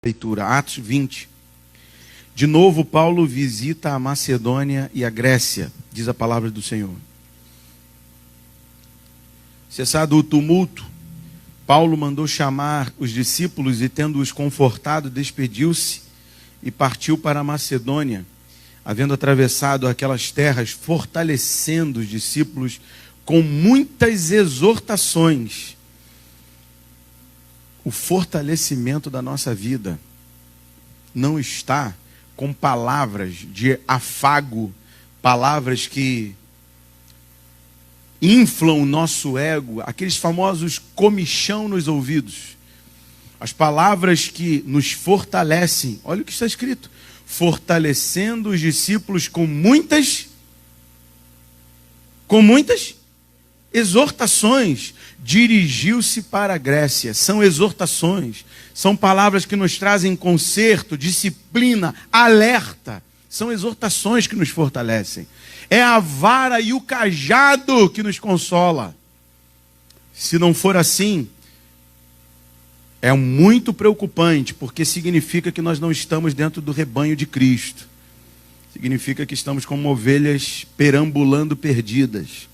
Leitura, Atos 20. De novo, Paulo visita a Macedônia e a Grécia, diz a palavra do Senhor. Cessado o tumulto, Paulo mandou chamar os discípulos e, tendo-os confortado, despediu-se e partiu para a Macedônia, havendo atravessado aquelas terras, fortalecendo os discípulos com muitas exortações. O fortalecimento da nossa vida não está com palavras de afago, palavras que inflam o nosso ego, aqueles famosos comichão nos ouvidos. As palavras que nos fortalecem, olha o que está escrito: fortalecendo os discípulos com muitas exortações, dirigiu-se para a Grécia. São exortações, são palavras que nos trazem conserto, disciplina, alerta. São exortações que nos fortalecem. É a vara e o cajado que nos consola. Se não for assim, é muito preocupante, porque significa que nós não estamos dentro do rebanho de Cristo. Significa que estamos como ovelhas perambulando perdidas.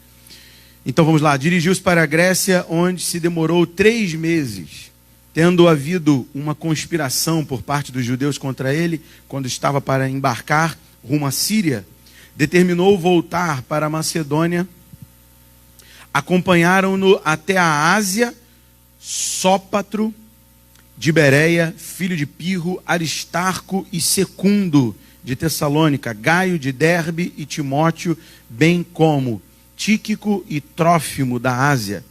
Então vamos lá, dirigiu-se para a Grécia, onde se demorou 3 meses, tendo havido uma conspiração por parte dos judeus contra ele, quando estava para embarcar rumo à Síria, determinou voltar para a Macedônia. Acompanharam-no até a Ásia, Sópatro de Bereia, filho de Pirro, Aristarco e Secundo de Tessalônica, Gaio de Derbe e Timóteo, bem como Tíquico e Trófimo da Ásia.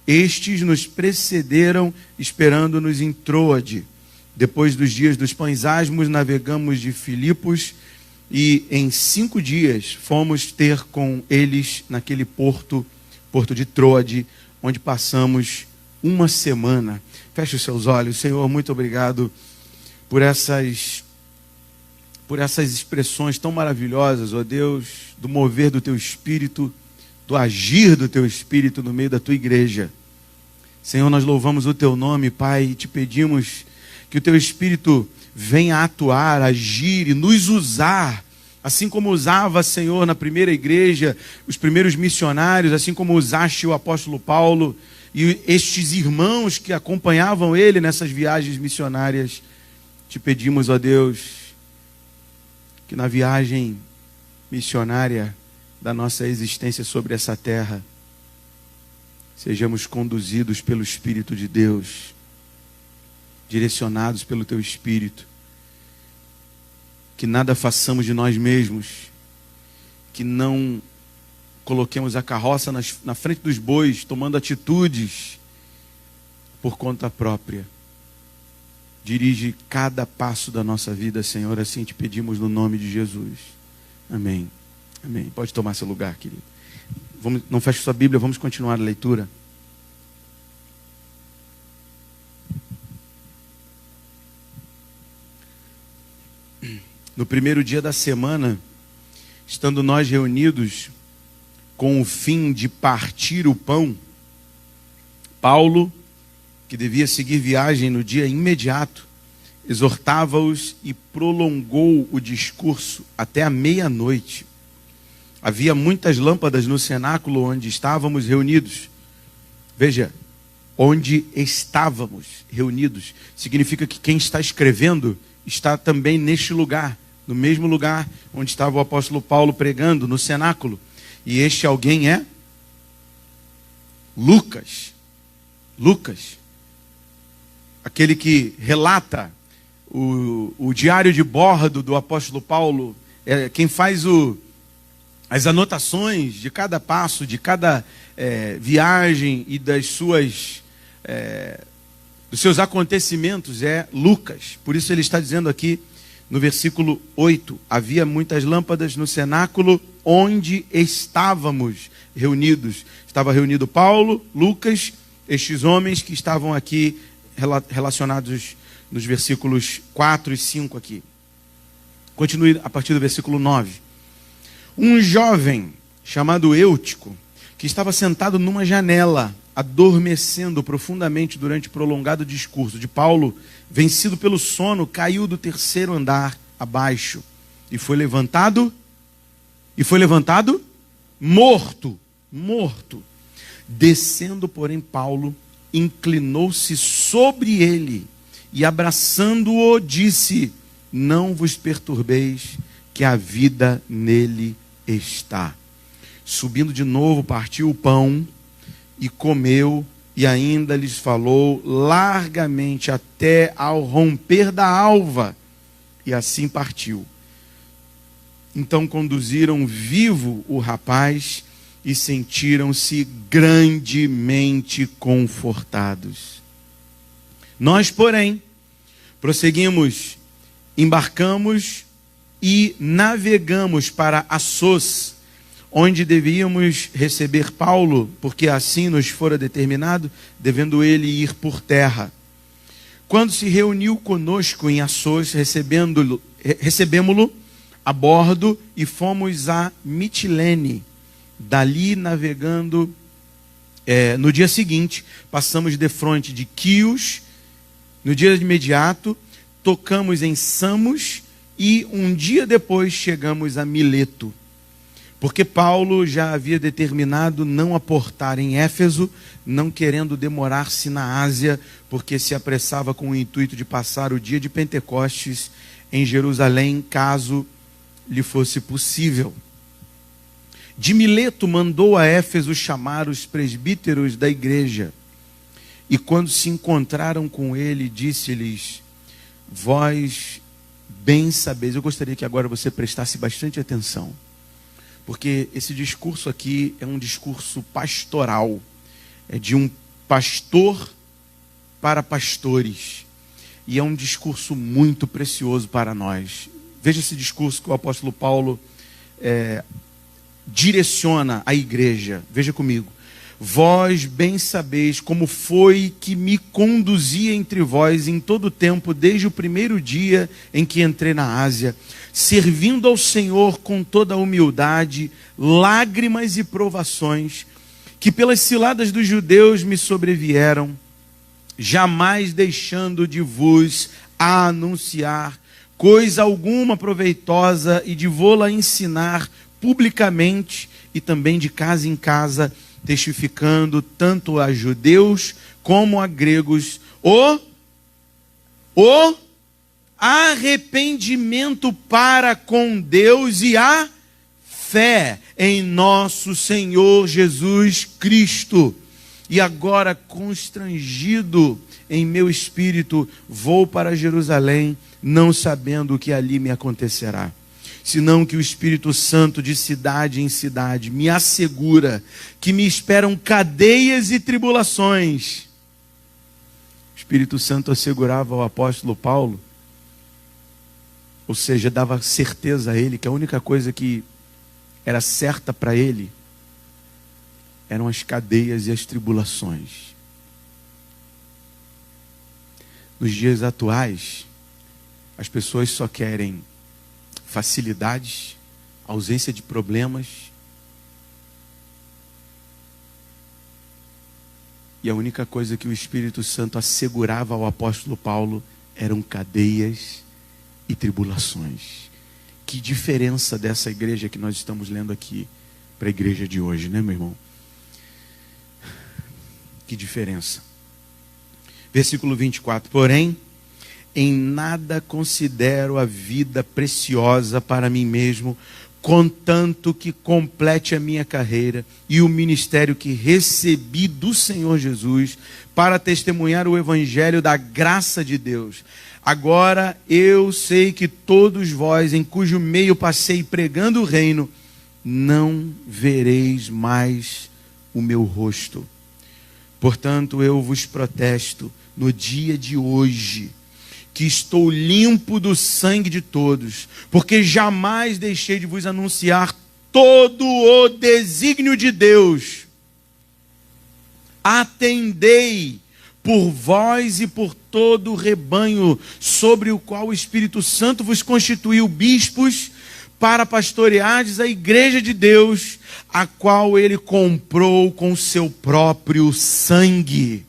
Estes nos precederam, esperando-nos em Troade. Depois dos dias dos pães asmos, navegamos de Filipos e em 5 dias fomos ter com eles naquele porto de Troade, onde passamos 1 semana. Feche os seus olhos. Senhor, muito obrigado por essas expressões tão maravilhosas, ó Deus, do mover do Teu Espírito, do agir do Teu Espírito no meio da Tua igreja. Senhor, nós louvamos o Teu nome, Pai, e te pedimos que o Teu Espírito venha atuar, agir e nos usar, assim como usava, Senhor, na primeira igreja, os primeiros missionários, assim como usaste o apóstolo Paulo e estes irmãos que acompanhavam ele nessas viagens missionárias. Te pedimos, ó Deus, que na viagem missionária da nossa existência sobre essa terra, sejamos conduzidos pelo Espírito de Deus, direcionados pelo Teu Espírito, que nada façamos de nós mesmos, que não coloquemos a carroça na frente dos bois, tomando atitudes por conta própria. Dirige cada passo da nossa vida, Senhor, assim te pedimos no nome de Jesus. Amém. Amém. Pode tomar seu lugar, querido. Não feche sua Bíblia, vamos continuar a leitura. No primeiro dia da semana, estando nós reunidos com o fim de partir o pão, Paulo, que devia seguir viagem no dia imediato, exortava-os e prolongou o discurso até a meia-noite. Havia muitas lâmpadas no cenáculo onde estávamos reunidos. Veja, onde estávamos reunidos. Significa que quem está escrevendo está também neste lugar, no mesmo lugar onde estava o apóstolo Paulo pregando, no cenáculo. E este alguém é Lucas. Lucas, aquele que relata o diário de bordo do apóstolo Paulo, quem faz as anotações de cada passo, de cada viagem e dos seus acontecimentos é Lucas. Por isso ele está dizendo aqui no versículo 8, havia muitas lâmpadas no cenáculo onde estávamos reunidos. Estava reunido Paulo, Lucas, estes homens que estavam aqui relacionados nos versículos 4 e 5 aqui. Continue a partir do versículo 9. Um jovem chamado Eutico, que estava sentado numa janela, adormecendo profundamente durante o prolongado discurso de Paulo, vencido pelo sono, caiu do terceiro andar abaixo e foi levantado morto. Descendo, porém, Paulo inclinou-se sobre ele e, abraçando-o, disse: não vos perturbeis, que a vida nele está. Subindo de novo, partiu o pão e comeu, e ainda lhes falou largamente até ao romper da alva, e assim partiu. Então conduziram vivo o rapaz e sentiram-se grandemente confortados. Nós, porém, prosseguimos, embarcamos e navegamos para Assos, onde devíamos receber Paulo, porque assim nos fora determinado, devendo ele ir por terra. Quando se reuniu conosco em Assos, recebemo-lo a bordo e fomos a Mitilene. Dali, navegando, no dia seguinte, passamos defronte de Quios. No dia imediato, tocamos em Samos e um dia depois chegamos a Mileto. Porque Paulo já havia determinado não aportar em Éfeso, não querendo demorar-se na Ásia, porque se apressava com o intuito de passar o dia de Pentecostes em Jerusalém, caso lhe fosse possível. De Mileto mandou a Éfeso chamar os presbíteros da igreja. E quando se encontraram com ele, disse-lhes: vós bem sabeis. Eu gostaria que agora você prestasse bastante atenção, porque esse discurso aqui é um discurso pastoral, é de um pastor para pastores, e é um discurso muito precioso para nós. Veja esse discurso que o apóstolo Paulo direciona à igreja. Veja comigo: vós bem sabeis como foi que me conduzi entre vós em todo o tempo, desde o primeiro dia em que entrei na Ásia, servindo ao Senhor com toda a humildade, lágrimas e provações, que pelas ciladas dos judeus me sobrevieram, jamais deixando de vos anunciar coisa alguma proveitosa e de vô-la ensinar publicamente e também de casa em casa, testificando tanto a judeus como a gregos o arrependimento para com Deus e a fé em nosso Senhor Jesus Cristo. E agora, constrangido em meu espírito, vou para Jerusalém, não sabendo o que ali me acontecerá, senão que o Espírito Santo de cidade em cidade me assegura que me esperam cadeias e tribulações. O Espírito Santo assegurava ao apóstolo Paulo, ou seja, dava certeza a ele que a única coisa que era certa para ele eram as cadeias e as tribulações. Nos dias atuais, as pessoas só querem facilidades, ausência de problemas, e a única coisa que o Espírito Santo assegurava ao apóstolo Paulo eram cadeias e tribulações. Que diferença dessa igreja que nós estamos lendo aqui para a igreja de hoje, né, meu irmão? Que diferença. Versículo 24: porém, em nada considero a vida preciosa para mim mesmo, contanto que complete a minha carreira e o ministério que recebi do Senhor Jesus, para testemunhar o evangelho da graça de Deus. Agora eu sei que todos vós, em cujo meio passei pregando o reino, não vereis mais o meu rosto. Portanto, eu vos protesto no dia de hoje, que estou limpo do sangue de todos, porque jamais deixei de vos anunciar todo o desígnio de Deus. Atendei por vós e por todo o rebanho, sobre o qual o Espírito Santo vos constituiu bispos, para pastoreardes a igreja de Deus, a qual ele comprou com seu próprio sangue.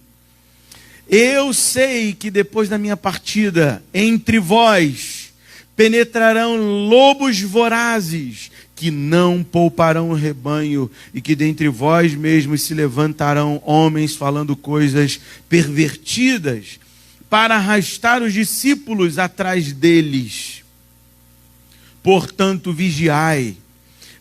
Eu sei que depois da minha partida, entre vós penetrarão lobos vorazes, que não pouparão o rebanho, e que dentre vós mesmos se levantarão homens falando coisas pervertidas, para arrastar os discípulos atrás deles. Portanto, vigiai,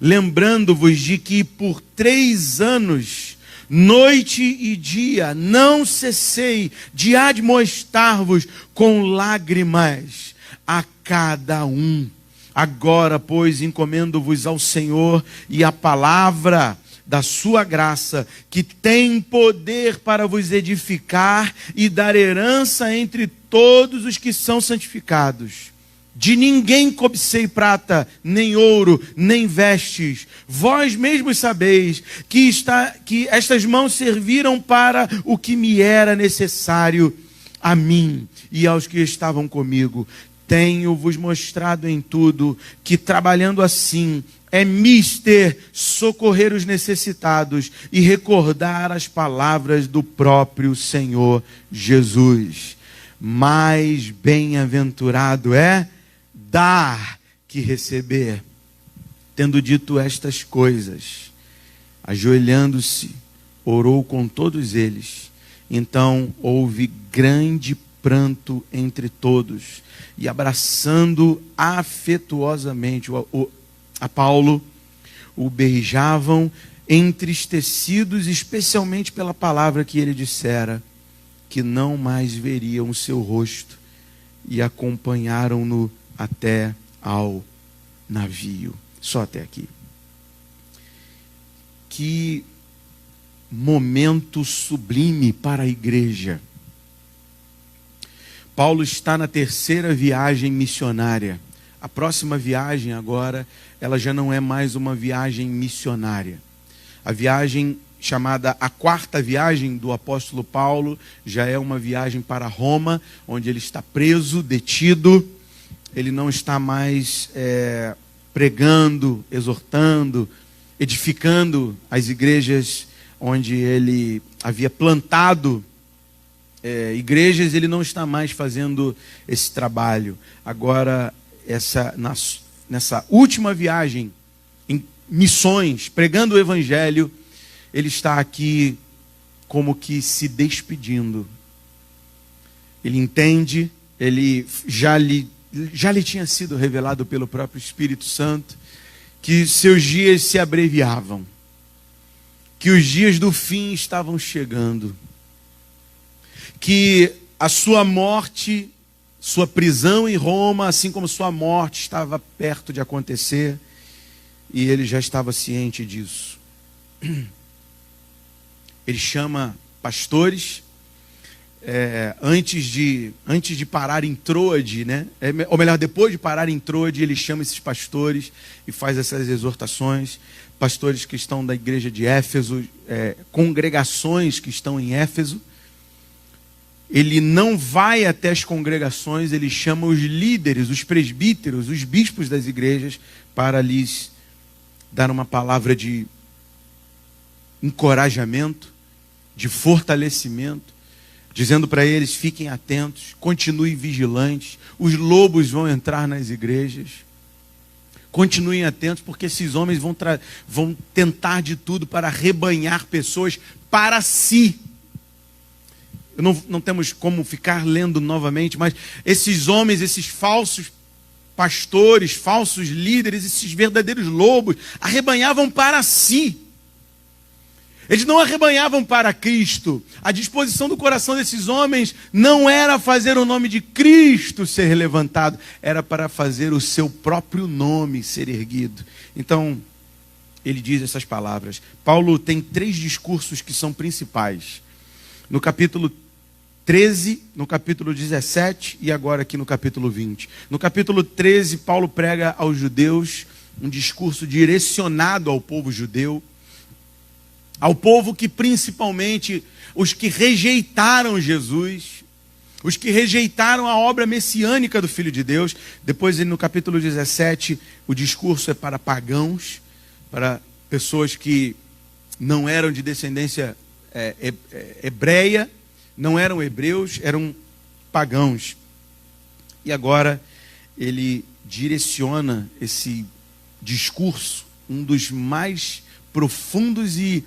lembrando-vos de que por 3 anos, noite e dia, não cessei de admoestar-vos com lágrimas a cada um. Agora, pois, encomendo-vos ao Senhor e à palavra da sua graça, que tem poder para vos edificar e dar herança entre todos os que são santificados. De ninguém cobicei prata, nem ouro, nem vestes. Vós mesmos sabeis que estas mãos serviram para o que me era necessário a mim e aos que estavam comigo. Tenho-vos mostrado em tudo que, trabalhando assim, é mister socorrer os necessitados e recordar as palavras do próprio Senhor Jesus. Mais bem-aventurado é dar que receber. Tendo dito estas coisas, ajoelhando-se, orou com todos eles. Então houve grande pranto entre todos, e abraçando afetuosamente a Paulo, o beijavam, entristecidos especialmente pela palavra que ele dissera, que não mais veriam o seu rosto, e acompanharam-no até ao navio. Só até aqui. Que momento sublime para a igreja. Paulo está na 3ª viagem missionária. A próxima viagem agora, ela já não é mais uma viagem missionária. A viagem chamada a 4ª viagem do apóstolo Paulo já é uma viagem para Roma, onde ele está preso, detido. Ele não está mais pregando, exortando, edificando as igrejas onde ele havia plantado igrejas. Ele não está mais fazendo esse trabalho. Agora, nessa última viagem, em missões, pregando o evangelho, ele está aqui como que se despedindo. Ele entende, ele já lhe tinha sido revelado pelo próprio Espírito Santo, que seus dias se abreviavam, que os dias do fim estavam chegando, que a sua morte, sua prisão em Roma, assim como sua morte, estava perto de acontecer, e ele já estava ciente disso. Ele chama pastores, antes de parar em Troade, né? Ou melhor, depois de parar em Troade, ele chama esses pastores e faz essas exortações. Pastores que estão da igreja de Éfeso, congregações que estão em Éfeso. Ele não vai até as congregações, ele chama os líderes, os presbíteros, os bispos das igrejas, para lhes dar uma palavra de encorajamento, de fortalecimento, dizendo para eles: fiquem atentos, continuem vigilantes, os lobos vão entrar nas igrejas, continuem atentos, porque esses homens vão tentar de tudo para arrebanhar pessoas para si. Não temos como ficar lendo novamente, mas esses homens, esses falsos pastores, falsos líderes, esses verdadeiros lobos, arrebanhavam para si. Eles não arrebanhavam para Cristo. A disposição do coração desses homens não era fazer o nome de Cristo ser levantado, era para fazer o seu próprio nome ser erguido. Então, ele diz essas palavras. Paulo tem 3 discursos que são principais. No capítulo 13, no capítulo 17 e agora aqui no capítulo 20. No capítulo 13, Paulo prega aos judeus um discurso direcionado ao povo judeu, ao povo que principalmente os que rejeitaram Jesus, os que rejeitaram a obra messiânica do Filho de Deus. Depois, no capítulo 17, o discurso é para pagãos, para pessoas que não eram de descendência hebreia, não eram hebreus, eram pagãos. E agora ele direciona esse discurso, um dos mais profundos e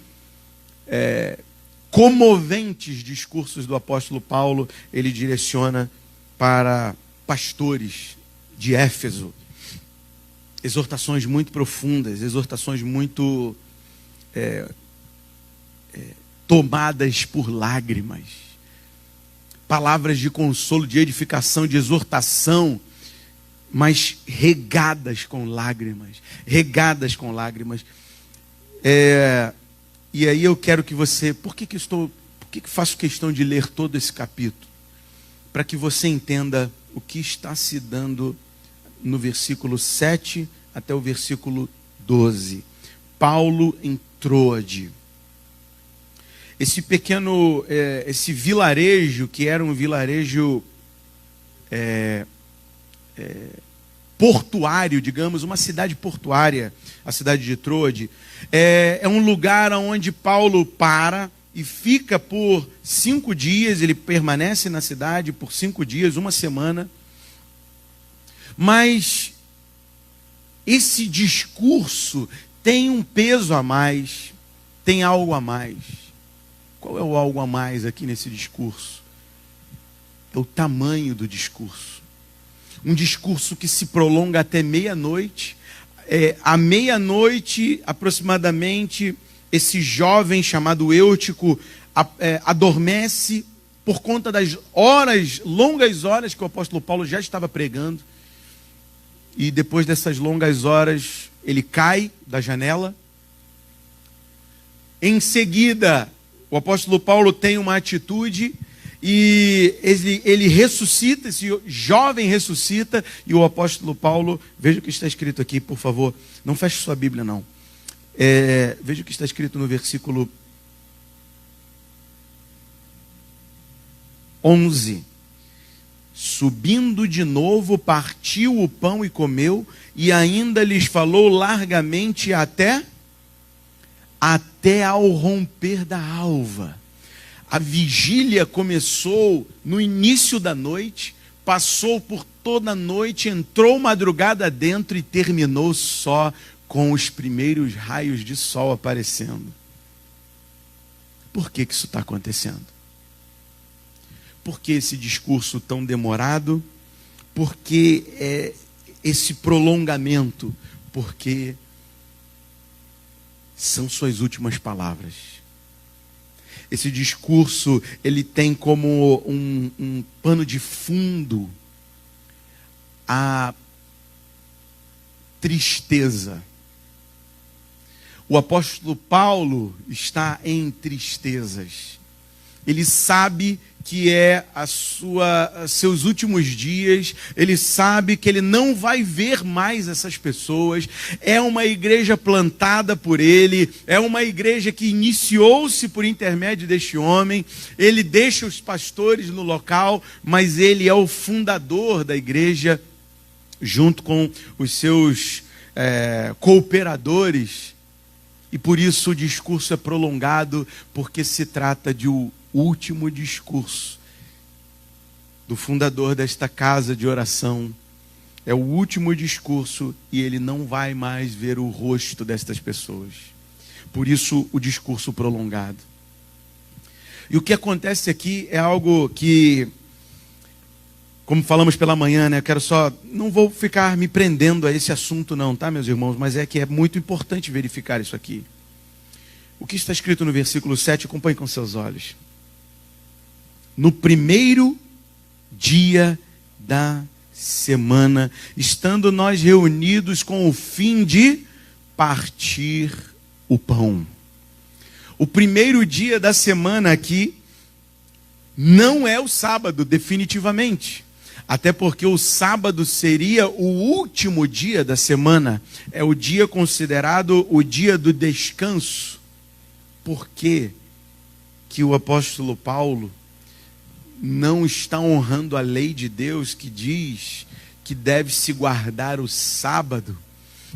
comoventes discursos do apóstolo Paulo, ele direciona para pastores de Éfeso. Exortações muito profundas, exortações muito tomadas por lágrimas. Palavras de consolo, de edificação, de exortação, mas regadas com lágrimas. Regadas com lágrimas. E aí eu quero que você... Por que faço questão de ler todo esse capítulo? Para que você entenda o que está se dando no versículo 7 até o versículo 12. Paulo em Troade. Esse pequeno, esse vilarejo, que era um vilarejo portuário, digamos, uma cidade portuária, a cidade de Troade, é um lugar onde Paulo para e fica por 5 dias, ele permanece na cidade por 5 dias, uma semana. Mas esse discurso tem um peso a mais, tem algo a mais. Qual é o algo a mais aqui nesse discurso? É o tamanho do discurso. Um discurso que se prolonga até meia-noite. À meia-noite, aproximadamente, esse jovem chamado Eutico adormece por conta das longas horas que o apóstolo Paulo já estava pregando. E depois dessas longas horas, ele cai da janela. Em seguida, o apóstolo Paulo tem uma atitude e ele ressuscita, esse jovem ressuscita, e o apóstolo Paulo, veja o que está escrito aqui, por favor, não feche sua Bíblia não. Veja o que está escrito no versículo 11. Subindo de novo, partiu o pão e comeu, e ainda lhes falou largamente até ao romper da alva. A vigília começou no início da noite, passou por toda a noite, entrou madrugada dentro e terminou só com os primeiros raios de sol aparecendo. Por que isso está acontecendo? Por que esse discurso tão demorado? Por que esse prolongamento? Porque são suas últimas palavras. Esse discurso, ele tem como um pano de fundo a tristeza. O apóstolo Paulo está em tristezas. Ele sabe que seus últimos dias, ele sabe que ele não vai ver mais essas pessoas. É uma igreja plantada por ele, é uma igreja que iniciou-se por intermédio deste homem. Ele deixa os pastores no local, mas ele é o fundador da igreja, junto com os seus cooperadores. E por isso o discurso é prolongado, porque se trata de um último discurso do fundador desta casa de oração. É o último discurso e ele não vai mais ver o rosto destas pessoas. Por isso o discurso prolongado. E o que acontece aqui é algo que, como falamos pela manhã, né? Não vou ficar me prendendo a esse assunto não, tá, meus irmãos? Mas é que é muito importante verificar isso aqui. O que está escrito no versículo 7, acompanhe com seus olhos. No primeiro dia da semana, estando nós reunidos com o fim de partir o pão. O primeiro dia da semana aqui não é o sábado, definitivamente. Até porque o sábado seria o último dia da semana. É o dia considerado o dia do descanso. Por que o apóstolo Paulo não está honrando a lei de Deus que diz que deve se guardar o sábado,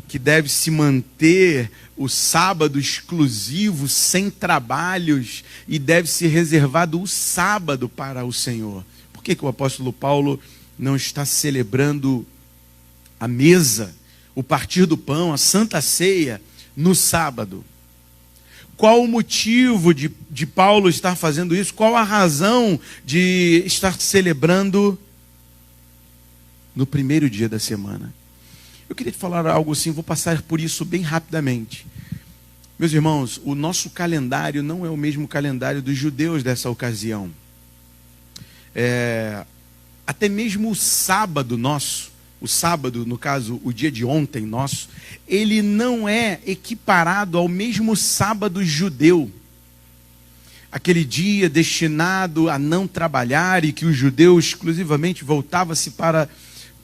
que deve se manter o sábado exclusivo, sem trabalhos, e deve ser reservado o sábado para o Senhor. Por que o apóstolo Paulo não está celebrando a mesa, o partir do pão, a Santa Ceia, no sábado? Qual o motivo de Paulo estar fazendo isso? Qual a razão de estar celebrando no primeiro dia da semana? Eu queria te falar algo assim, vou passar por isso bem rapidamente. Meus irmãos, o nosso calendário não é o mesmo calendário dos judeus dessa ocasião. Até mesmo o sábado nosso, o sábado, no caso, o dia de ontem nosso, ele não é equiparado ao mesmo sábado judeu. Aquele dia destinado a não trabalhar e que o judeu exclusivamente voltava-se para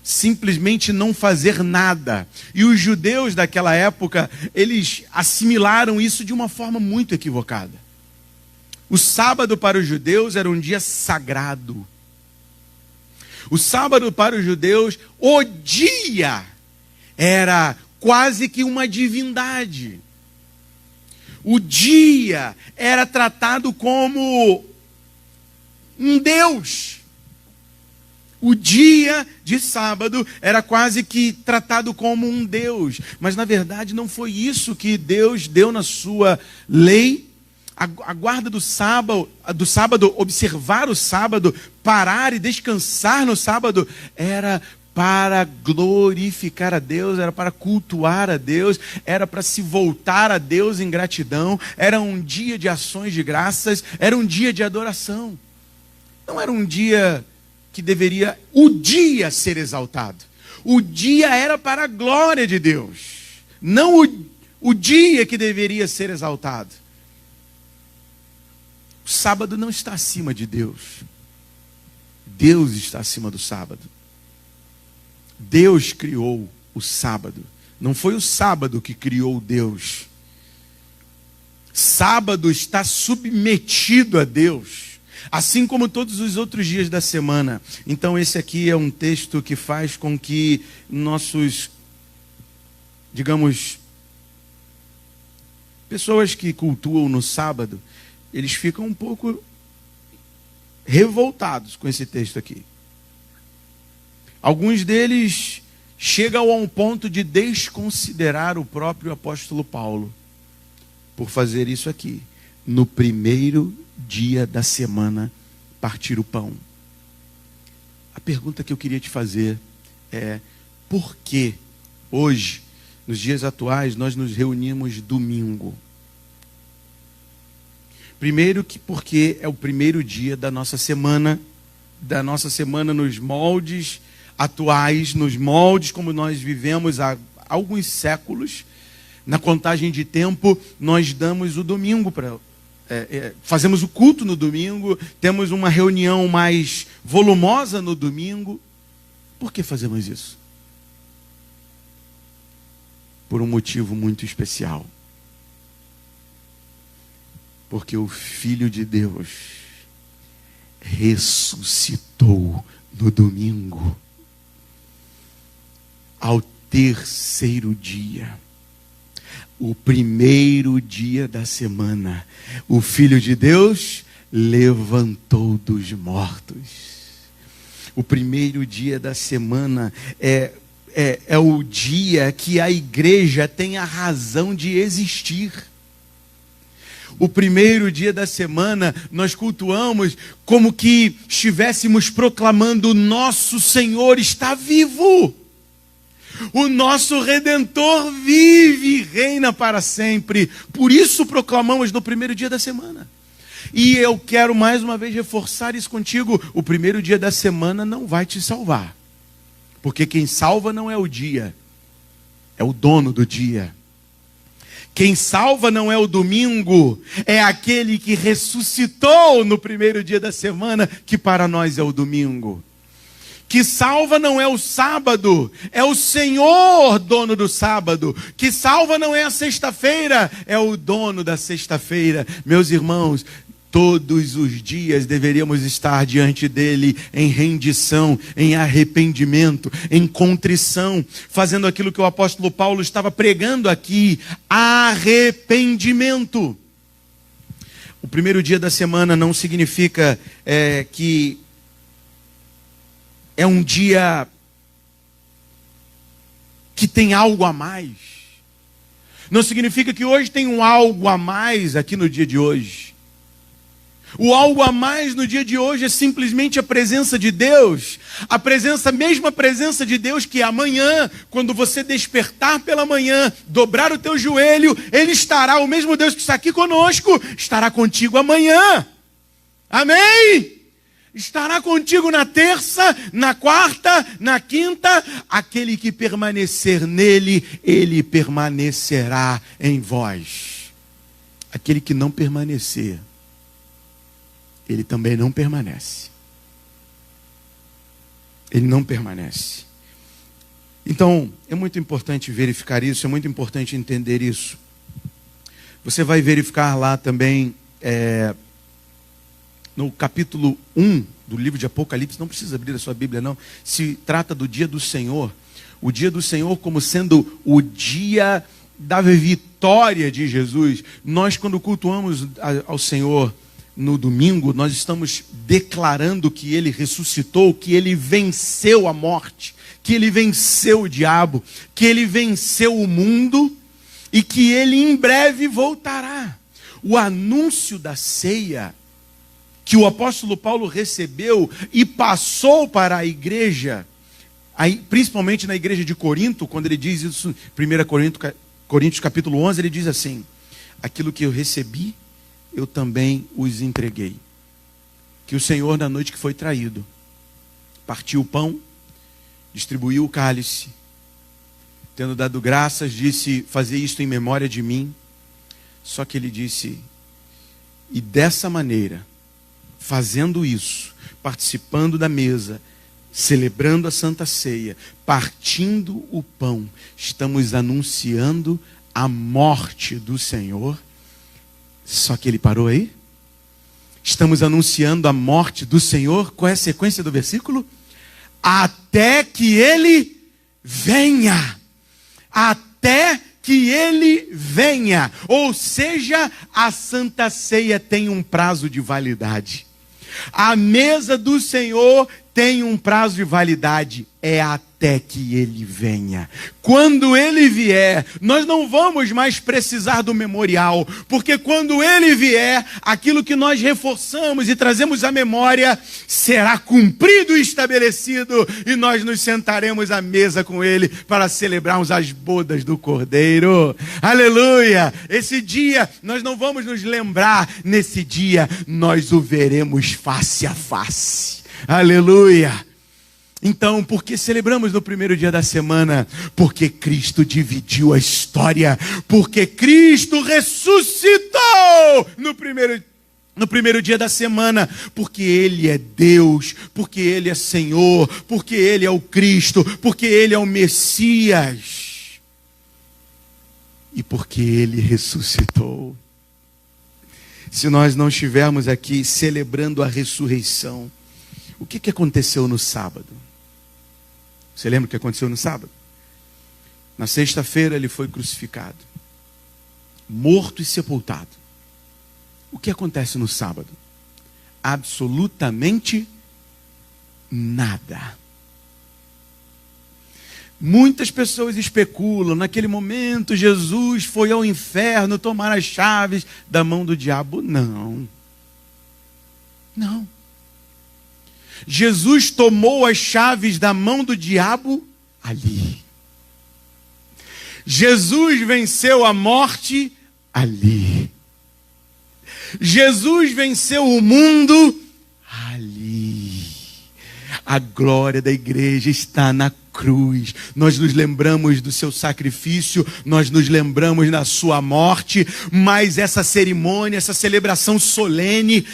simplesmente não fazer nada. E os judeus daquela época, eles assimilaram isso de uma forma muito equivocada. O sábado para os judeus era um dia sagrado. O sábado para os judeus, o dia era quase que uma divindade. O dia era tratado como um Deus. O dia de sábado era quase que tratado como um Deus. Mas na verdade não foi isso que Deus deu na sua lei. A guarda do sábado, observar o sábado, parar e descansar no sábado, era para glorificar a Deus, era para cultuar a Deus, era para se voltar a Deus em gratidão, era um dia de ações de graças, era um dia de adoração. Não era um dia que deveria o dia ser exaltado. O dia era para a glória de Deus, não o dia que deveria ser exaltado. O sábado não está acima de Deus. Deus está acima do sábado. Deus criou o sábado. Não foi o sábado que criou Deus. Sábado está submetido a Deus, assim como todos os outros dias da semana. Então esse aqui é um texto que faz com que nossos, digamos, pessoas que cultuam no sábado, eles ficam um pouco revoltados com esse texto aqui. Alguns deles chegam a um ponto de desconsiderar o próprio apóstolo Paulo por fazer isso aqui. No primeiro dia da semana, partir o pão. A pergunta que eu queria te fazer é: por que hoje, nos dias atuais, nós nos reunimos domingo? Primeiro que porque é o primeiro dia da nossa semana nos moldes atuais, nos moldes como nós vivemos há alguns séculos. Na contagem de tempo, nós damos o domingo fazemos o culto no domingo, temos uma reunião mais volumosa no domingo. Por que fazemos isso? Por um motivo muito especial. Porque o Filho de Deus ressuscitou no domingo, ao terceiro dia. O primeiro dia da semana, o Filho de Deus levantou dos mortos. O primeiro dia da semana é o dia que a igreja tem a razão de existir. O primeiro dia da semana nós cultuamos como que estivéssemos proclamando: nosso Senhor está vivo. O nosso Redentor vive e reina para sempre. Por isso proclamamos no primeiro dia da semana. E eu quero mais uma vez reforçar isso contigo. O primeiro dia da semana não vai te salvar. Porque quem salva não é o dia, é o dono do dia. Quem salva não é o domingo, é aquele que ressuscitou no primeiro dia da semana, que para nós é o domingo. Que salva não é o sábado, é o Senhor, dono do sábado. Que salva não é a sexta-feira, é o dono da sexta-feira. Meus irmãos, Todos os dias deveríamos estar diante dele em rendição, em arrependimento, em contrição, fazendo aquilo que o apóstolo Paulo estava pregando aqui: arrependimento. O primeiro dia da semana não significa que é um dia que tem algo a mais. Não significa que hoje tem um algo a mais aqui no dia de hoje. O algo a mais no dia de hoje é simplesmente a presença de Deus. A mesma presença de Deus que amanhã, quando você despertar pela manhã, dobrar o teu joelho, Ele estará, o mesmo Deus que está aqui conosco, estará contigo amanhã. Amém? Estará contigo na terça, na quarta, na quinta. Aquele que permanecer nele, ele permanecerá em vós. Aquele que não permanecer, ele também não permanece. Ele não permanece. Então, é muito importante verificar isso, é muito importante entender isso. Você vai verificar lá também, no capítulo 1 do livro de Apocalipse, não precisa abrir a sua Bíblia não, se trata do dia do Senhor. O dia do Senhor como sendo o dia da vitória de Jesus. Nós, quando cultuamos ao Senhor no domingo, nós estamos declarando que Ele ressuscitou, que Ele venceu a morte, que Ele venceu o diabo, que Ele venceu o mundo e que Ele em breve voltará. O anúncio da ceia que o apóstolo Paulo recebeu e passou para a igreja, principalmente na igreja de Corinto, quando ele diz isso, 1 Coríntios capítulo 11, ele diz assim: aquilo que eu recebi, eu também os entreguei. Que o Senhor, na noite que foi traído, partiu o pão, distribuiu o cálice, tendo dado graças, disse: fazer isto em memória de mim. Só que ele disse: e dessa maneira, fazendo isso, participando da mesa, celebrando a Santa Ceia, partindo o pão, estamos anunciando a morte do Senhor. Só que ele parou aí. Estamos anunciando a morte do Senhor. Qual é a sequência do versículo? Até que ele venha. Até que ele venha. Ou seja, a Santa Ceia tem um prazo de validade. A mesa do Senhor tem um prazo de validade. É até que ele venha. Quando ele vier, nós não vamos mais precisar do memorial, porque quando ele vier, aquilo que nós reforçamos e trazemos à memória será cumprido e estabelecido, e nós nos sentaremos à mesa com ele para celebrarmos as bodas do Cordeiro. Aleluia! Esse dia nós não vamos nos lembrar, nesse dia nós o veremos face a face. Aleluia! Então, por que celebramos no primeiro dia da semana? Porque Cristo dividiu a história. Porque Cristo ressuscitou no primeiro dia da semana. Porque Ele é Deus. Porque Ele é Senhor. Porque Ele é o Cristo. Porque Ele é o Messias. E porque Ele ressuscitou. Se nós não estivermos aqui celebrando a ressurreição, o que aconteceu no sábado? Você lembra o que aconteceu no sábado? Na sexta-feira ele foi crucificado, morto e sepultado. O que acontece no sábado? Absolutamente nada. Muitas pessoas especulam, naquele momento Jesus foi ao inferno tomar as chaves da mão do diabo. Não. Jesus tomou as chaves da mão do diabo ali. Jesus venceu a morte ali. Jesus venceu o mundo ali. A glória da igreja está na cruz. Nós nos lembramos do seu sacrifício, nós nos lembramos da sua morte, mas essa cerimônia, essa celebração solene,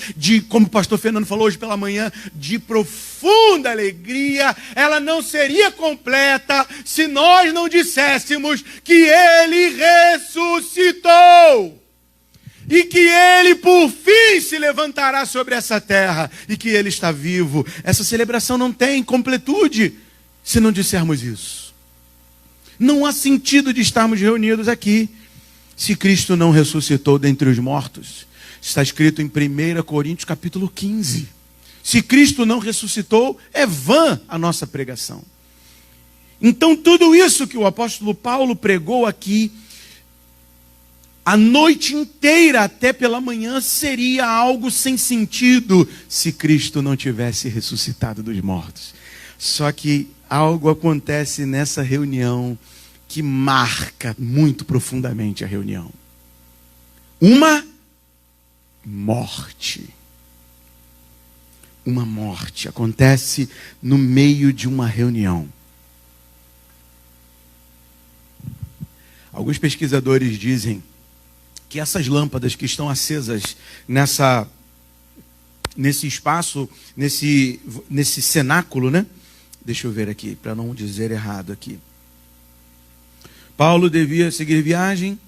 como o pastor Fernando falou hoje pela manhã, de profunda alegria, ela não seria completa se nós não disséssemos que Ele ressuscitou. e que ele por fim se levantará sobre essa terra, e que ele está vivo. Essa celebração não tem completude se não dissermos isso. Não há sentido de estarmos reunidos aqui se Cristo não ressuscitou dentre os mortos. Está escrito em 1 Coríntios capítulo 15. Se Cristo não ressuscitou, é vã a nossa pregação. Então tudo isso que o apóstolo Paulo pregou aqui, a noite inteira até pela manhã, seria algo sem sentido se Cristo não tivesse ressuscitado dos mortos. Só que algo acontece nessa reunião que marca muito profundamente a reunião. Uma morte. Uma morte acontece no meio de uma reunião. Alguns pesquisadores dizem que essas lâmpadas que estão acesas nesse espaço, nesse cenáculo, né? Deixa eu ver aqui, para não dizer errado aqui. Paulo devia seguir viagem.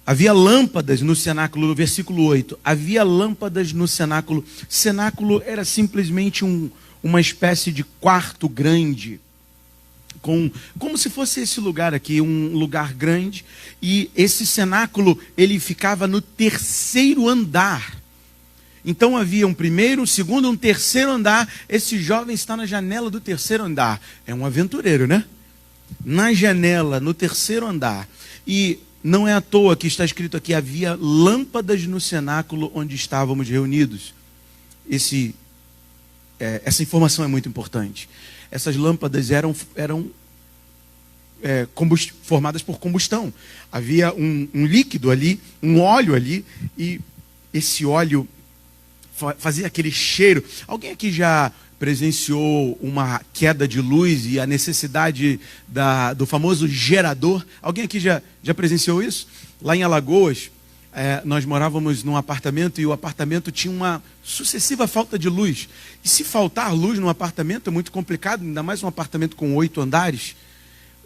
Havia lâmpadas no cenáculo, no versículo 8. Havia lâmpadas no cenáculo. Cenáculo era simplesmente uma espécie de quarto grande, como se fosse esse lugar aqui, um lugar grande. E esse cenáculo, ele ficava no terceiro andar. Então havia um primeiro, um segundo, um terceiro andar. Esse jovem está na janela do terceiro andar. É um aventureiro, né? Na janela, no terceiro andar. E não é à toa que está escrito aqui, havia lâmpadas no cenáculo onde estávamos reunidos. Essa informação é muito importante. Essas lâmpadas eram formadas por combustão. Havia um líquido ali, um óleo ali, e esse óleo fazia aquele cheiro. Alguém aqui já presenciou uma queda de luz e a necessidade do famoso gerador? Alguém aqui já presenciou isso? Lá em Alagoas, nós morávamos num apartamento e o apartamento tinha uma sucessiva falta de luz. E se faltar luz num apartamento é muito complicado, ainda mais um apartamento com 8 andares,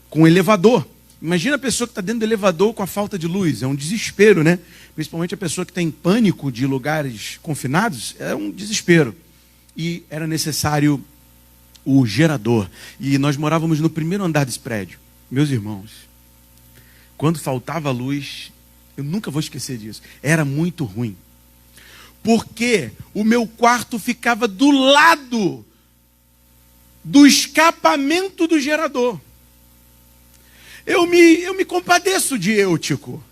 com elevador. Imagina a pessoa que está dentro do elevador com a falta de luz, é um desespero, né? Principalmente a pessoa que tem pânico de lugares confinados, é um desespero. E era necessário o gerador. E nós morávamos no primeiro andar desse prédio. Meus irmãos, quando faltava luz, eu nunca vou esquecer disso, era muito ruim. Porque o meu quarto ficava do lado do escapamento do gerador. Eu me compadeço de Eutico,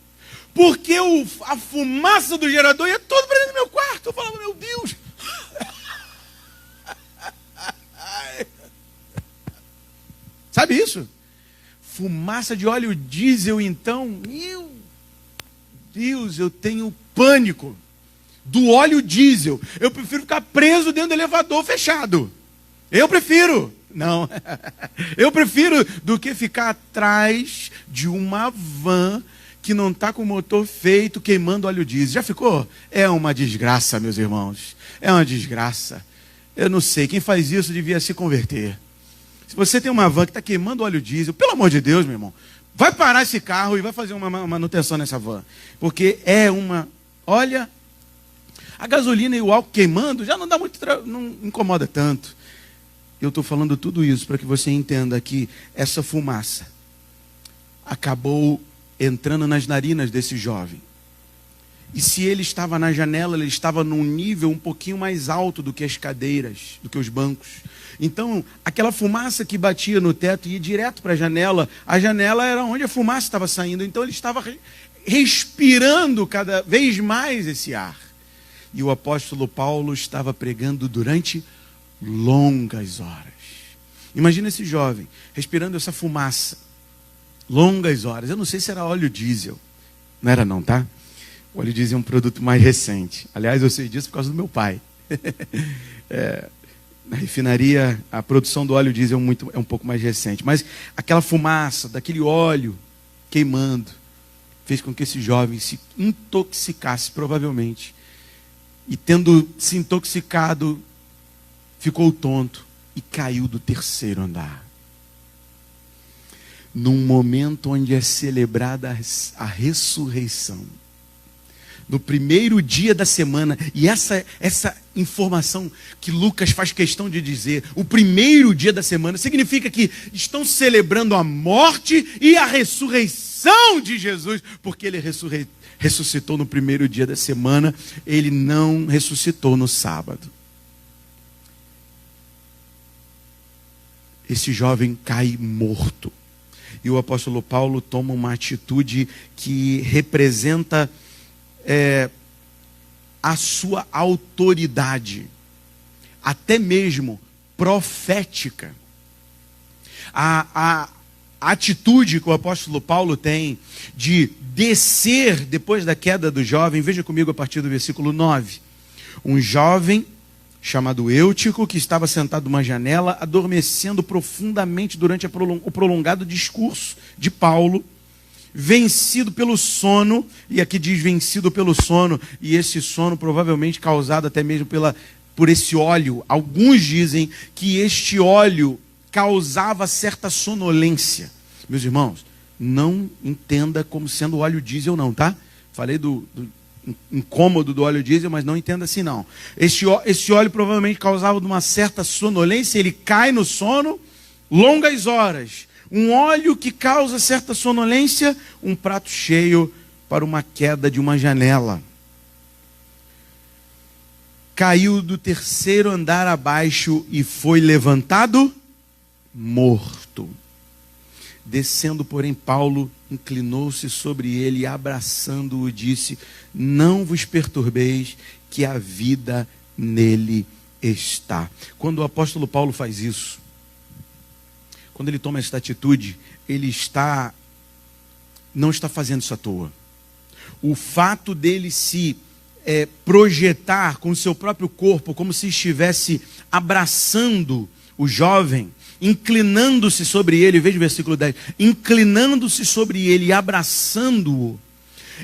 porque a fumaça do gerador ia todo para dentro do meu quarto. Eu falava, meu Deus. Sabe isso? Fumaça de óleo diesel, então, meu Deus, eu tenho pânico do óleo diesel. Eu prefiro ficar preso dentro do elevador fechado. Eu prefiro. Não. Eu prefiro do que ficar atrás de uma van que não está com o motor feito, queimando óleo diesel. Já ficou? É uma desgraça, meus irmãos. É uma desgraça. Eu não sei, quem faz isso devia se converter. Se você tem uma van que está queimando óleo diesel, pelo amor de Deus, meu irmão, vai parar esse carro e vai fazer uma manutenção nessa van. Porque olha, a gasolina e o álcool queimando já não dá muito, não incomoda tanto. Eu estou falando tudo isso para que você entenda que essa fumaça acabou entrando nas narinas desse jovem. E se ele estava na janela, ele estava num nível um pouquinho mais alto do que as cadeiras, do que os bancos. Então, aquela fumaça que batia no teto ia direto para a janela era onde a fumaça estava saindo. Então, ele estava respirando cada vez mais esse ar. E o apóstolo Paulo estava pregando durante longas horas. Imagina esse jovem respirando essa fumaça. Longas horas. Eu não sei se era óleo diesel. Não era não, tá? O óleo diesel é um produto mais recente. Aliás, eu sei disso por causa do meu pai. Na refinaria, a produção do óleo diesel é um pouco mais recente. Mas aquela fumaça, daquele óleo queimando, fez com que esse jovem se intoxicasse, provavelmente. E tendo se intoxicado, ficou tonto e caiu do terceiro andar. Num momento onde é celebrada a ressurreição, No primeiro dia da semana. E essa informação que Lucas faz questão de dizer, o primeiro dia da semana, significa que estão celebrando a morte e a ressurreição de Jesus, porque ele ressuscitou no primeiro dia da semana, ele não ressuscitou no sábado. Esse jovem cai morto. E o apóstolo Paulo toma uma atitude que representa a sua autoridade, até mesmo profética. A atitude que o apóstolo Paulo tem de descer depois da queda do jovem, veja comigo a partir do versículo 9. Um jovem chamado Eutico, que estava sentado numa janela, adormecendo profundamente durante o prolongado discurso de Paulo, vencido pelo sono, e aqui diz vencido pelo sono, e esse sono provavelmente causado até mesmo por esse óleo. Alguns dizem que este óleo causava certa sonolência. Meus irmãos, não entenda como sendo óleo diesel não, tá? Falei do incômodo do óleo diesel, mas não entenda assim não. Esse óleo provavelmente causava uma certa sonolência, ele cai no sono, longas horas. Um óleo que causa certa sonolência, um prato cheio para uma queda de uma janela. Caiu do terceiro andar abaixo e foi levantado morto. Descendo, porém, Paulo inclinou-se sobre ele e abraçando-o disse: não vos perturbeis, que a vida nele está. Quando o apóstolo Paulo faz isso, quando ele toma esta atitude, ele não está fazendo isso à toa. O fato dele se projetar com o seu próprio corpo, como se estivesse abraçando o jovem, inclinando-se sobre ele, veja o versículo 10, inclinando-se sobre ele e abraçando-o,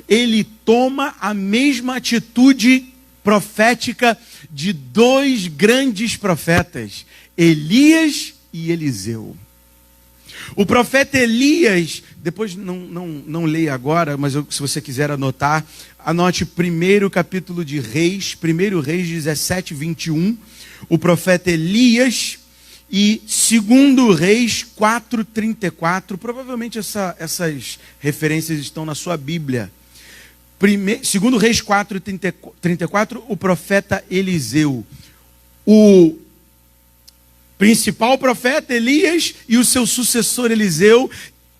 ele toma a mesma atitude profética de dois grandes profetas, Elias e Eliseu. O profeta Elias, depois não leia agora, mas se você quiser anotar, anote primeiro capítulo de Reis, 1 Reis 17, 21, o profeta Elias, e 2 Reis 4, 34, provavelmente essas referências estão na sua Bíblia. 2 Reis 4, 34, o profeta Eliseu. O principal profeta Elias e o seu sucessor Eliseu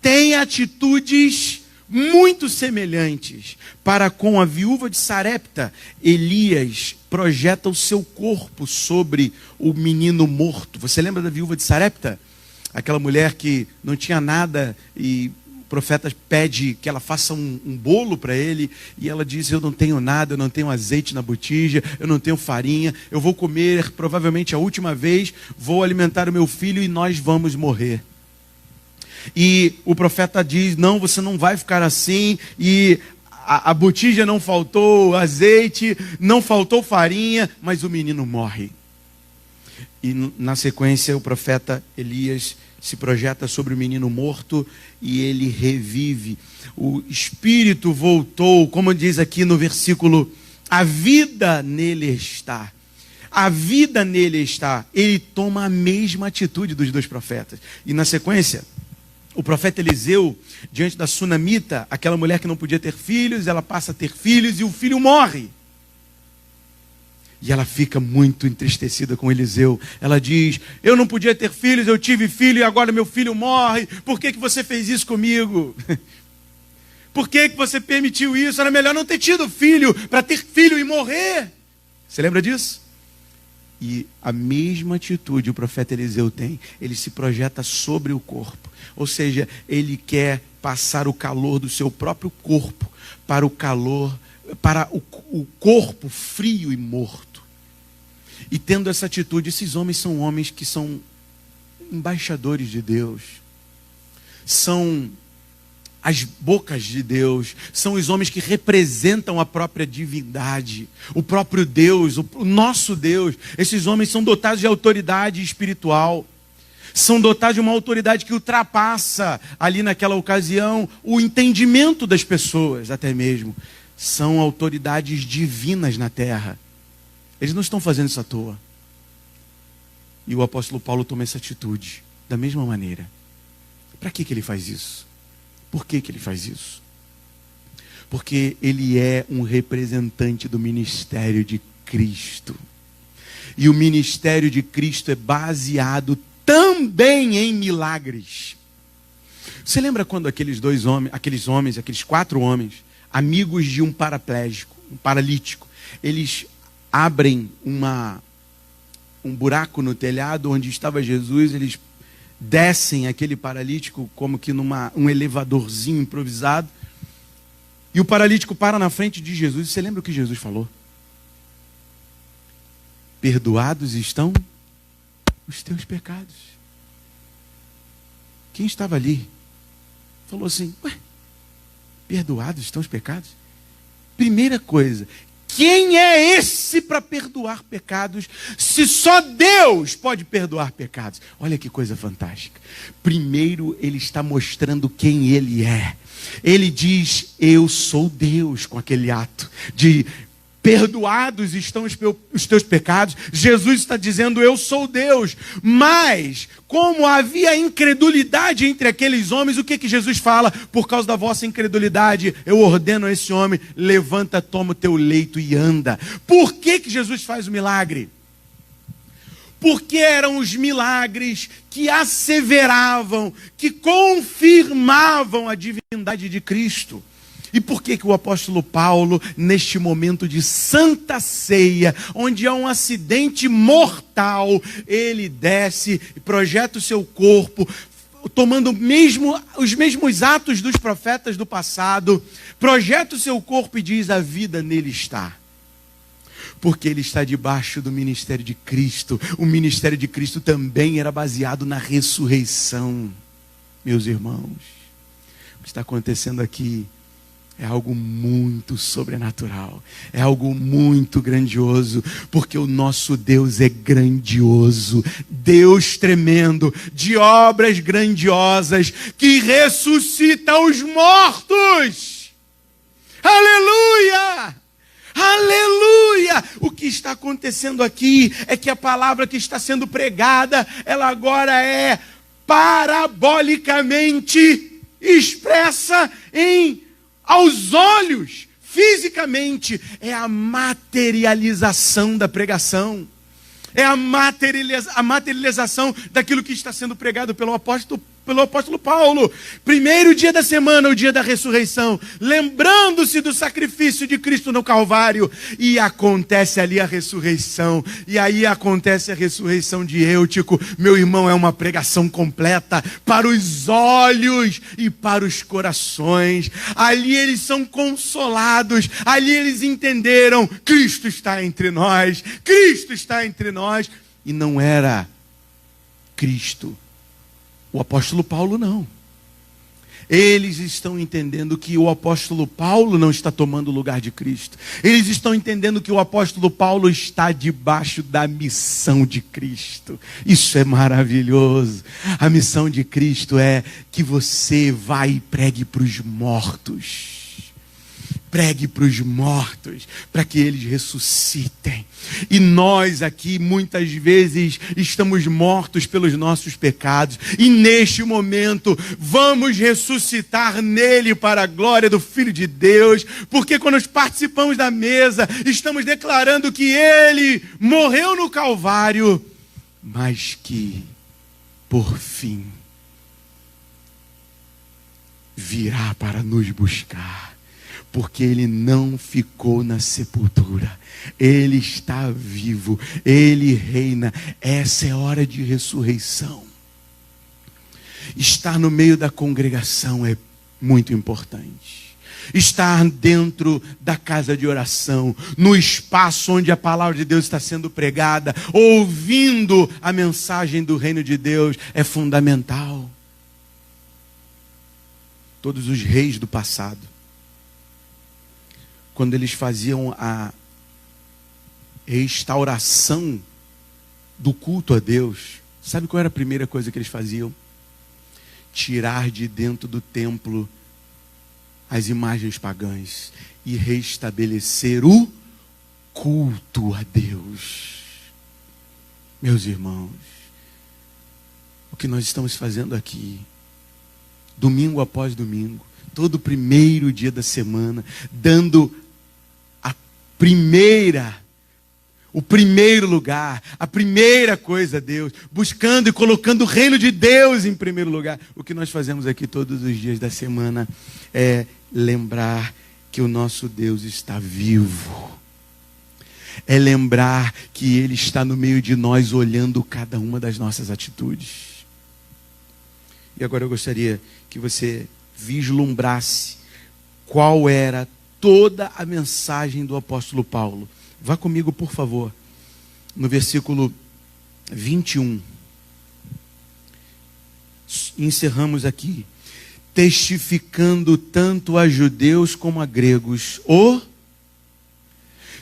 têm atitudes muito semelhantes. Para com a viúva de Sarepta, Elias projeta o seu corpo sobre o menino morto. Você lembra da viúva de Sarepta? Aquela mulher que não tinha nada e o profeta pede que ela faça um bolo para ele, e ela diz: eu não tenho nada, eu não tenho azeite na botija, eu não tenho farinha, eu vou comer provavelmente a última vez, vou alimentar o meu filho e nós vamos morrer. E o profeta diz: não, você não vai ficar assim, e a botija não faltou azeite, não faltou farinha, mas o menino morre. E na sequência o profeta Elias se projeta sobre o menino morto e ele revive. O espírito voltou, como diz aqui no versículo, a vida nele está. A vida nele está. Ele toma a mesma atitude dos dois profetas. E na sequência, o profeta Eliseu, diante da sunamita, aquela mulher que não podia ter filhos, ela passa a ter filhos e o filho morre. E ela fica muito entristecida com Eliseu. Ela diz: eu não podia ter filhos, eu tive filho e agora meu filho morre. Por que você fez isso comigo? Por que você permitiu isso? Era melhor não ter tido filho, para ter filho e morrer. Você lembra disso? E a mesma atitude o profeta Eliseu tem. Ele se projeta sobre o corpo. Ou seja, ele quer passar o calor do seu próprio corpo para o corpo frio e morto. E tendo essa atitude, esses homens são homens que são embaixadores de Deus. São as bocas de Deus, são os homens que representam a própria divindade, o próprio Deus, o nosso Deus. Esses homens são dotados de autoridade espiritual, são dotados de uma autoridade que ultrapassa ali naquela ocasião o entendimento das pessoas até mesmo. são autoridades divinas na terra. Eles não estão fazendo isso à toa. E o apóstolo Paulo toma essa atitude da mesma maneira. Para que ele faz isso? Por que ele faz isso? Porque ele é um representante do ministério de Cristo. E o ministério de Cristo é baseado também em milagres. Você lembra quando aqueles quatro homens, amigos de um paraplégico, um paralítico, eles abrem um buraco no telhado onde estava Jesus, eles descem aquele paralítico como que um elevadorzinho improvisado, e o paralítico para na frente de Jesus. Você lembra o que Jesus falou? Perdoados estão os teus pecados. Quem estava ali falou assim: ué, perdoados estão os pecados? Primeira coisa, quem é esse para perdoar pecados, se só Deus pode perdoar pecados? Olha que coisa fantástica. Primeiro, ele está mostrando quem ele é. Ele diz: eu sou Deus, com aquele ato de perdoados estão os teus pecados. Jesus está dizendo: eu sou Deus. Mas, como havia incredulidade entre aqueles homens, o que Jesus fala? Por causa da vossa incredulidade, eu ordeno a esse homem: levanta, toma o teu leito e anda. Por que Jesus faz o milagre? Porque eram os milagres que asseveravam, que confirmavam a divindade de Cristo. E por que o apóstolo Paulo, neste momento de santa ceia, onde há um acidente mortal, ele desce e projeta o seu corpo, tomando os mesmos atos dos profetas do passado, projeta o seu corpo e diz: a vida nele está. Porque ele está debaixo do ministério de Cristo. O ministério de Cristo também era baseado na ressurreição. Meus irmãos, o que está acontecendo aqui é algo muito sobrenatural, é algo muito grandioso, porque o nosso Deus é grandioso, Deus tremendo, de obras grandiosas, que ressuscita os mortos. Aleluia! Aleluia! O que está acontecendo aqui é que a palavra que está sendo pregada, ela agora é parabolicamente expressa aos olhos, fisicamente. É a materialização da pregação. É a materialização daquilo que está sendo pregado pelo apóstolo Paulo. Primeiro dia da semana, o dia da ressurreição, lembrando-se do sacrifício de Cristo no Calvário, e acontece ali a ressurreição, e aí acontece a ressurreição de Eutico. Meu irmão, é uma pregação completa para os olhos e para os corações. Ali eles são consolados, ali eles entenderam: Cristo está entre nós, Cristo está entre nós. E não era Cristo, o apóstolo Paulo não. Eles estão entendendo que o apóstolo Paulo não está tomando o lugar de Cristo. Eles estão entendendo que o apóstolo Paulo está debaixo da missão de Cristo. Isso é maravilhoso. A missão de Cristo é que você vá e pregue para os mortos. Pregue para os mortos, para que eles ressuscitem. E nós aqui muitas vezes estamos mortos pelos nossos pecados, e neste momento vamos ressuscitar nele para a glória do Filho de Deus, porque quando participamos da mesa, estamos declarando que ele morreu no Calvário, mas que por fim virá para nos buscar. Porque ele não ficou na sepultura, ele está vivo, ele reina. Essa é hora de ressurreição. Estar no meio da congregação é muito importante. Estar dentro da casa de oração, no espaço onde a palavra de Deus está sendo pregada, ouvindo a mensagem do reino de Deus, é fundamental. Todos os reis do passado, quando eles faziam a restauração do culto a Deus, sabe qual era a primeira coisa que eles faziam? Tirar de dentro do templo as imagens pagãs e restabelecer o culto a Deus. Meus irmãos, o que nós estamos fazendo aqui, domingo após domingo, todo primeiro dia da semana, dando o primeiro lugar, a primeira coisa a Deus, buscando e colocando o reino de Deus em primeiro lugar. O que nós fazemos aqui todos os dias da semana é lembrar que o nosso Deus está vivo. É lembrar que Ele está no meio de nós, olhando cada uma das nossas atitudes. E agora eu gostaria que você vislumbrasse qual era toda a mensagem do apóstolo Paulo. Vá comigo, por favor, no versículo 21. Encerramos aqui. Testificando tanto a judeus como a gregos.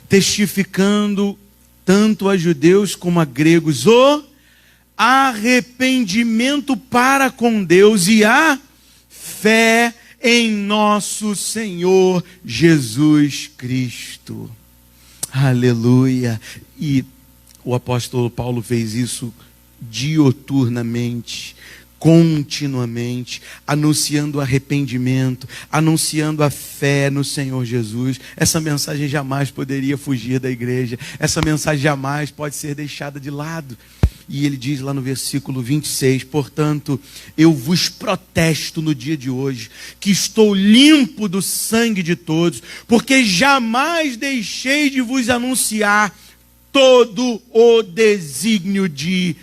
Testificando tanto a judeus como a gregos o arrependimento para com Deus e a fé em nosso Senhor Jesus Cristo. Aleluia. E o apóstolo Paulo fez isso dioturnamente, continuamente, anunciando arrependimento, anunciando a fé no Senhor Jesus. Essa mensagem jamais poderia fugir da igreja. Essa mensagem jamais pode ser deixada de lado. E ele diz lá no versículo 26, portanto, eu vos protesto no dia de hoje, que estou limpo do sangue de todos, porque jamais deixei de vos anunciar todo o desígnio de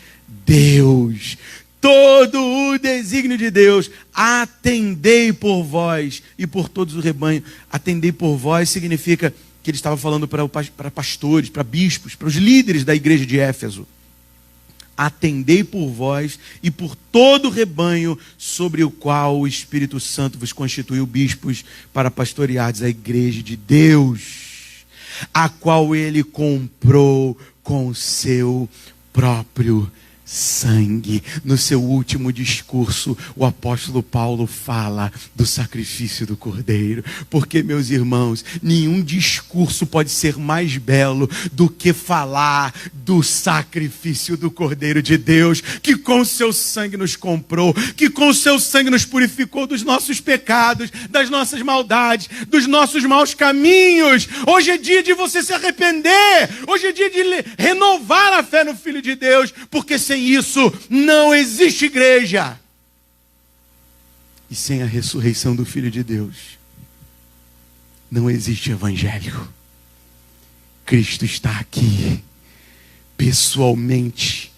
Deus. Todo o desígnio de Deus. Atendei por vós e por todos o rebanho. Atendei por vós significa que ele estava falando para pastores, para bispos, para os líderes da igreja de Éfeso. Atendei por vós e por todo o rebanho sobre o qual o Espírito Santo vos constituiu bispos para pastoreardes a igreja de Deus, a qual ele comprou com o seu próprio sangue. No seu último discurso, o apóstolo Paulo fala do sacrifício do Cordeiro, porque, meus irmãos, nenhum discurso pode ser mais belo do que falar do sacrifício do Cordeiro de Deus, que com seu sangue nos comprou, que com seu sangue nos purificou dos nossos pecados, das nossas maldades, dos nossos maus caminhos. Hoje é dia de você se arrepender, hoje é dia de renovar a fé no Filho de Deus, porque sem isso não existe igreja. E sem a ressurreição do Filho de Deus não existe evangelho. Cristo está aqui pessoalmente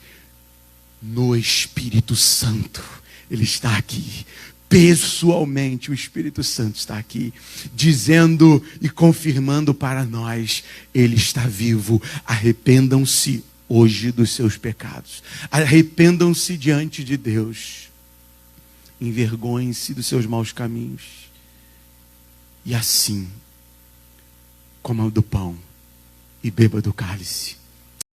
no Espírito Santo. Ele está aqui pessoalmente. O Espírito Santo está aqui dizendo e confirmando para nós: Ele está vivo. Arrependam-se hoje dos seus pecados. Arrependam-se diante de Deus. Envergonhem-se dos seus maus caminhos. E assim, coma do pão e beba do cálice.